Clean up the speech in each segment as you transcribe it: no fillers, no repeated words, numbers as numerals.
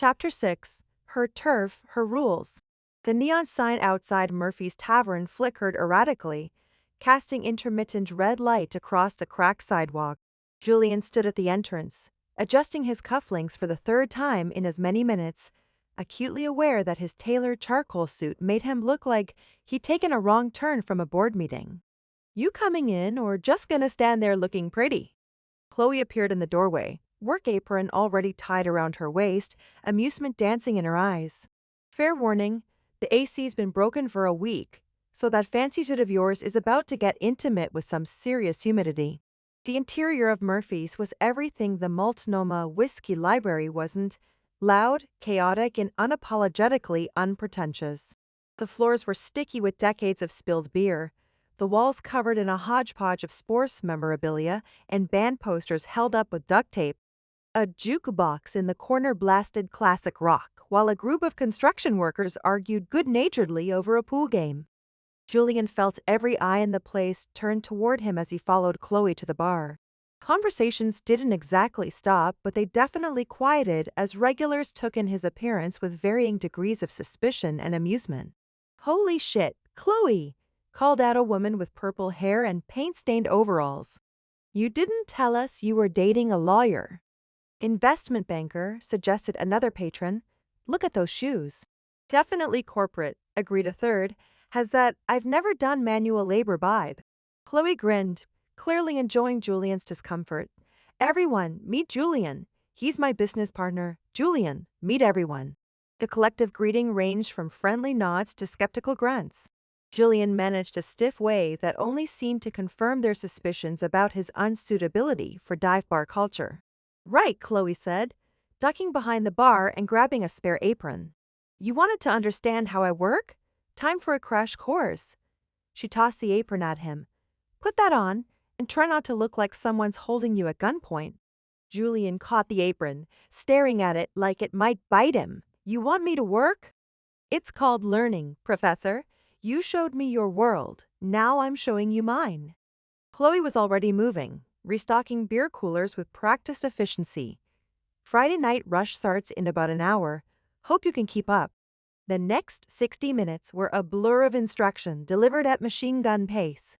Chapter 6. Her Turf, Her Rules. The neon sign outside Murphy's tavern flickered erratically, casting intermittent red light across the cracked sidewalk. Julian stood at the entrance, adjusting his cufflinks for the third time in as many minutes, acutely aware that his tailored charcoal suit made him look like he'd taken a wrong turn from a board meeting. "You coming in or just gonna stand there looking pretty?" Chloe appeared in the doorway, work apron already tied around her waist, amusement dancing in her eyes. "Fair warning, the AC's been broken for a week, so that fancy suit of yours is about to get intimate with some serious humidity." The interior of Murphy's was everything the Multnomah Whiskey Library wasn't: loud, chaotic, and unapologetically unpretentious. The floors were sticky with decades of spilled beer, the walls covered in a hodgepodge of sports memorabilia and band posters held up with duct tape. A jukebox in the corner blasted classic rock, while a group of construction workers argued good-naturedly over a pool game. Julian felt every eye in the place turn toward him as he followed Chloe to the bar. Conversations didn't exactly stop, but they definitely quieted as regulars took in his appearance with varying degrees of suspicion and amusement. "Holy shit, Chloe!" called out a woman with purple hair and paint-stained overalls. "You didn't tell us you were dating a lawyer." "Investment banker," suggested another patron. "Look at those shoes." "Definitely corporate," agreed a third. "Has that I've never done manual labor vibe." Chloe grinned, clearly enjoying Julian's discomfort. "Everyone, meet Julian. He's my business partner. Julian, meet everyone." The collective greeting ranged from friendly nods to skeptical grunts. Julian managed a stiff way that only seemed to confirm their suspicions about his unsuitability for dive bar culture. "Right," Chloe said, ducking behind the bar and grabbing a spare apron. "You wanted to understand how I work? Time for a crash course." She tossed the apron at him. "Put that on, and try not to look like someone's holding you at gunpoint." Julian caught the apron, staring at it like it might bite him. "You want me to work?" "It's called learning, Professor. You showed me your world. Now I'm showing you mine." Chloe was already moving, restocking beer coolers with practiced efficiency. "Friday night rush starts in about an hour. Hope you can keep up." The next 60 minutes were a blur of instruction delivered at machine gun pace.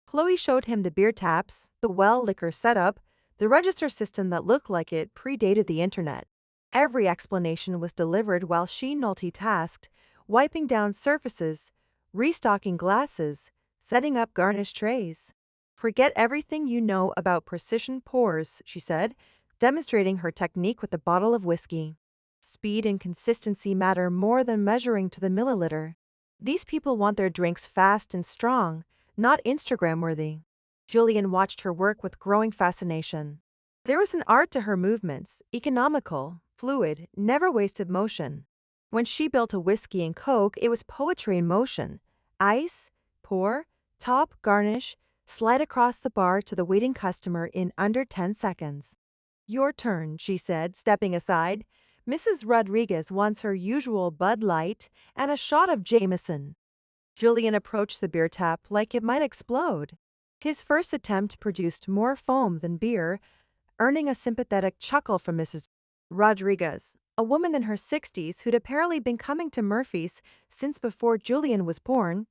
Chloe showed him the beer taps, the well liquor setup, the register system that looked like it predated the internet. Every explanation was delivered while she multitasked, wiping down surfaces, restocking glasses, setting up garnish trays. "Forget everything you know about precision pours," she said, demonstrating her technique with a bottle of whiskey. "Speed and consistency matter more than measuring to the milliliter. These people want their drinks fast and strong, not Instagram-worthy." Julian watched her work with growing fascination. There was an art to her movements, economical, fluid, never wasted motion. When she built a whiskey and Coke, it was poetry in motion. Ice, pour, top, garnish, slide across the bar to the waiting customer in under 10 seconds. "Your turn," she said, stepping aside. "Mrs. Rodriguez wants her usual Bud Light and a shot of Jameson." Julian approached the beer tap like it might explode. His first attempt produced more foam than beer, earning a sympathetic chuckle from Mrs. Rodriguez, a woman in her 60s who'd apparently been coming to Murphy's since before Julian was born.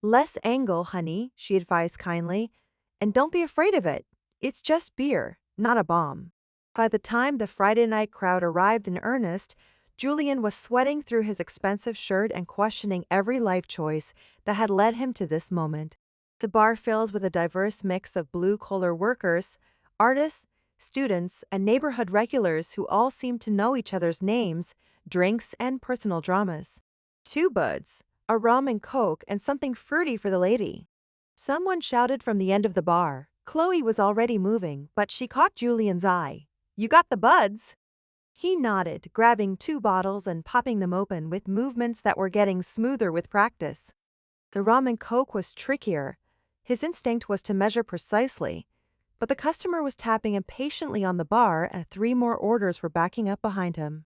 "Less angle, honey," she advised kindly, "and don't be afraid of it. It's just beer, not a bomb." By the time the Friday night crowd arrived in earnest, Julian was sweating through his expensive shirt and questioning every life choice that had led him to this moment. The bar filled with a diverse mix of blue-collar workers, artists, students, and neighborhood regulars who all seemed to know each other's names, drinks, and personal dramas. "Two buds, a rum and Coke, and something fruity for the lady." Someone shouted from the end of the bar. Chloe was already moving, but she caught Julian's eye. "You got the buds?" He nodded, grabbing 2 bottles and popping them open with movements that were getting smoother with practice. The rum and Coke was trickier. His instinct was to measure precisely, but the customer was tapping impatiently on the bar and 3 more orders were backing up behind him.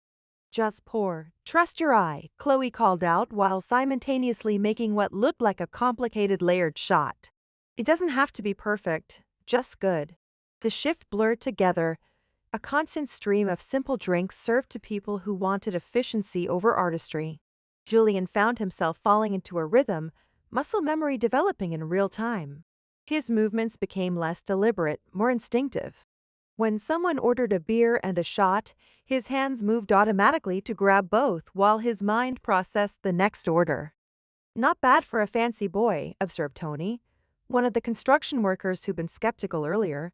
"Just pour. Trust your eye," Chloe called out while simultaneously making what looked like a complicated layered shot. "It doesn't have to be perfect, just good." The shift blurred together, a constant stream of simple drinks served to people who wanted efficiency over artistry. Julian found himself falling into a rhythm, muscle memory developing in real time. His movements became less deliberate, more instinctive. When someone ordered a beer and a shot, his hands moved automatically to grab both while his mind processed the next order. Not bad for a fancy boy, observed Tony, one of the construction workers who'd been skeptical earlier.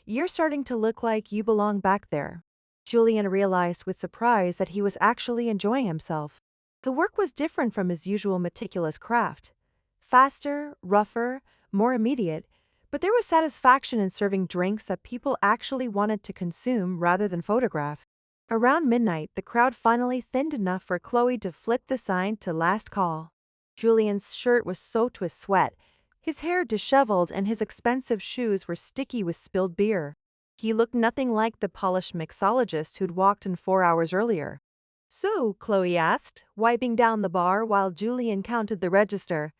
You're starting to look like you belong back there. Julian realized with surprise that he was actually enjoying himself. The work was different from his usual meticulous craft. Faster, rougher, more immediate, but there was satisfaction in serving drinks that people actually wanted to consume rather than photograph. Around midnight, the crowd finally thinned enough for Chloe to flip the sign to last call. Julian's shirt was soaked with sweat, his hair disheveled, and his expensive shoes were sticky with spilled beer. He looked nothing like the polished mixologist who'd walked in 4 hours earlier. So, Chloe asked, wiping down the bar while Julian counted the register,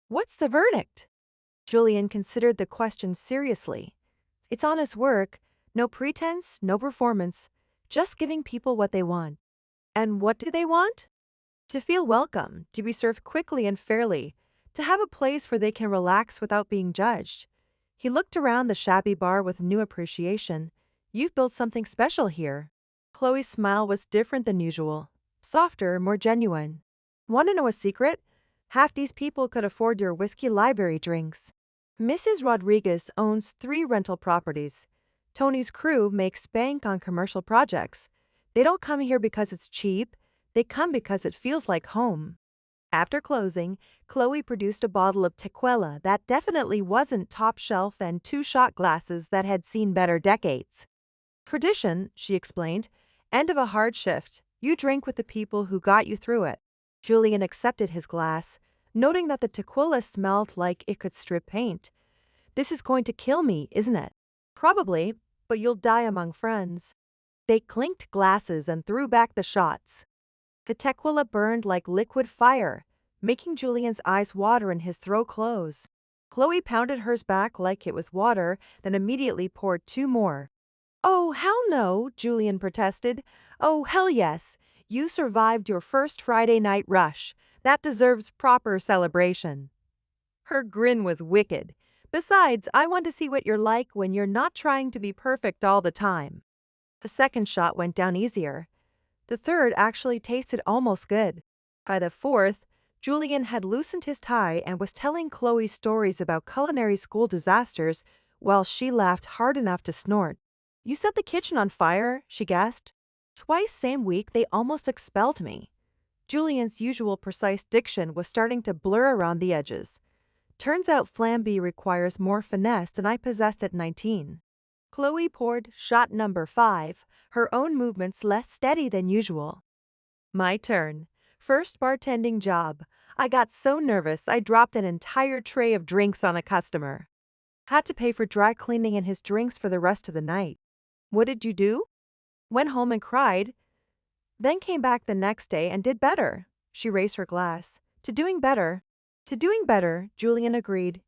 what's the verdict? Julian considered the question seriously. It's honest work, no pretense, no performance, just giving people what they want. And what do they want? To feel welcome, to be served quickly and fairly, to have a place where they can relax without being judged. He looked around the shabby bar with new appreciation. You've built something special here. Chloe's smile was different than usual, softer, more genuine. Want to know a secret? Half these people could afford your whiskey library drinks. Mrs. Rodriguez owns 3 rental properties. Tony's crew makes bank on commercial projects. They don't come here because it's cheap. They come because it feels like home. After closing, Chloe produced a bottle of tequila that definitely wasn't top shelf and 2 shot glasses that had seen better decades. Tradition, she explained. End of a hard shift. You drink with the people who got you through it. Julian accepted his glass, noting that the tequila smelled like it could strip paint. This is going to kill me, isn't it? Probably, but you'll die among friends. They clinked glasses and threw back the shots. The tequila burned like liquid fire, making Julian's eyes water and his throat close. Chloe pounded hers back like it was water, then immediately poured 2 more. Oh, hell no, Julian protested. Oh, hell yes. You survived your first Friday night rush. That deserves proper celebration. Her grin was wicked. Besides, I want to see what you're like when you're not trying to be perfect all the time. The second shot went down easier. The third actually tasted almost good. By the fourth, Julian had loosened his tie and was telling Chloe stories about culinary school disasters while she laughed hard enough to snort. You set the kitchen on fire, she gasped. Twice same week they almost expelled me. Julian's usual precise diction was starting to blur around the edges. Turns out flambe requires more finesse than I possessed at 19. Chloe poured shot number 5, her own movements less steady than usual. My turn. First bartending job. I got so nervous I dropped an entire tray of drinks on a customer. Had to pay for dry cleaning and his drinks for the rest of the night. What did you do? Went home and cried. Then came back the next day and did better. She raised her glass. To doing better. To doing better, Julian agreed.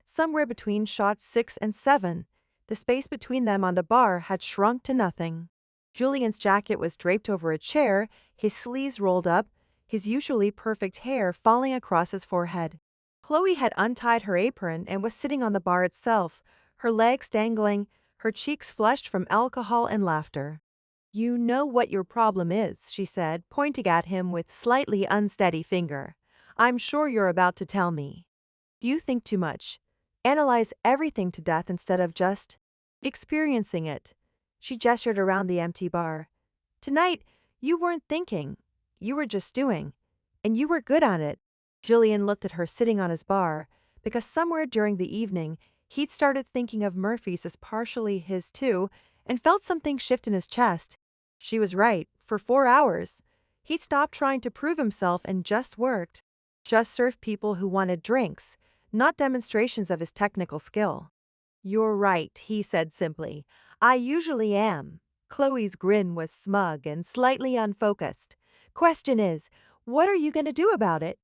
Somewhere between shots 6 and 7. The space between them on the bar had shrunk to nothing. Julian's jacket was draped over a chair, his sleeves rolled up, his usually perfect hair falling across his forehead. Chloe had untied her apron and was sitting on the bar itself, her legs dangling, her cheeks flushed from alcohol and laughter. You know what your problem is, she said, pointing at him with slightly unsteady finger. I'm sure you're about to tell me. You think too much. Analyze everything to death instead of just experiencing it. She gestured around the empty bar. Tonight, you weren't thinking. You were just doing. And you were good at it. Julian looked at her sitting on his bar, because somewhere during the evening, he'd started thinking of Murphy's as partially his too, and felt something shift in his chest. She was right. For 4 hours. He'd stopped trying to prove himself and just worked. Just served people who wanted drinks, not demonstrations of his technical skill. You're right, he said simply. I usually am. Chloe's grin was smug and slightly unfocused. Question is, what are you going to do about it?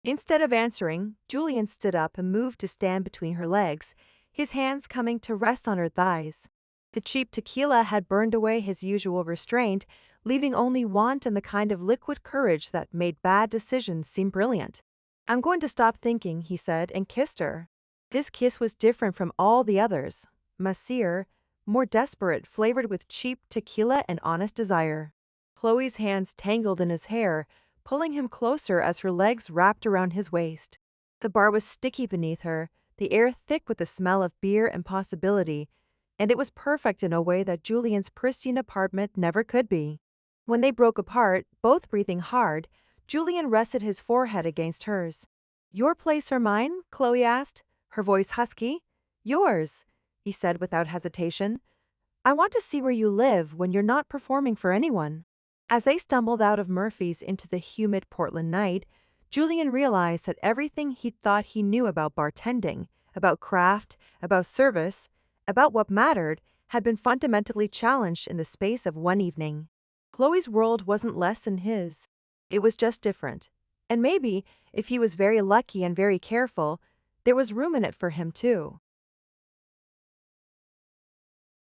Instead of answering, Julian stood up and moved to stand between her legs, his hands coming to rest on her thighs. The cheap tequila had burned away his usual restraint, leaving only want and the kind of liquid courage that made bad decisions seem brilliant. "I'm going to stop thinking," he said, and kissed her. This kiss was different from all the others. Messier, more desperate, flavored with cheap tequila and honest desire. Chloe's hands tangled in his hair, pulling him closer as her legs wrapped around his waist. The bar was sticky beneath her, the air thick with the smell of beer and possibility, and it was perfect in a way that Julian's pristine apartment never could be. When they broke apart, both breathing hard, Julian rested his forehead against hers. "Your place or mine?" Chloe asked, her voice husky. "Yours," he said without hesitation. "I want to see where you live when you're not performing for anyone." As they stumbled out of Murphy's into the humid Portland night, Julian realized that everything he thought he knew about bartending, about craft, about service, about what mattered, had been fundamentally challenged in the space of one evening. Chloe's world wasn't less than his. It was just different. And maybe, if he was very lucky and very careful, there was room in it for him too.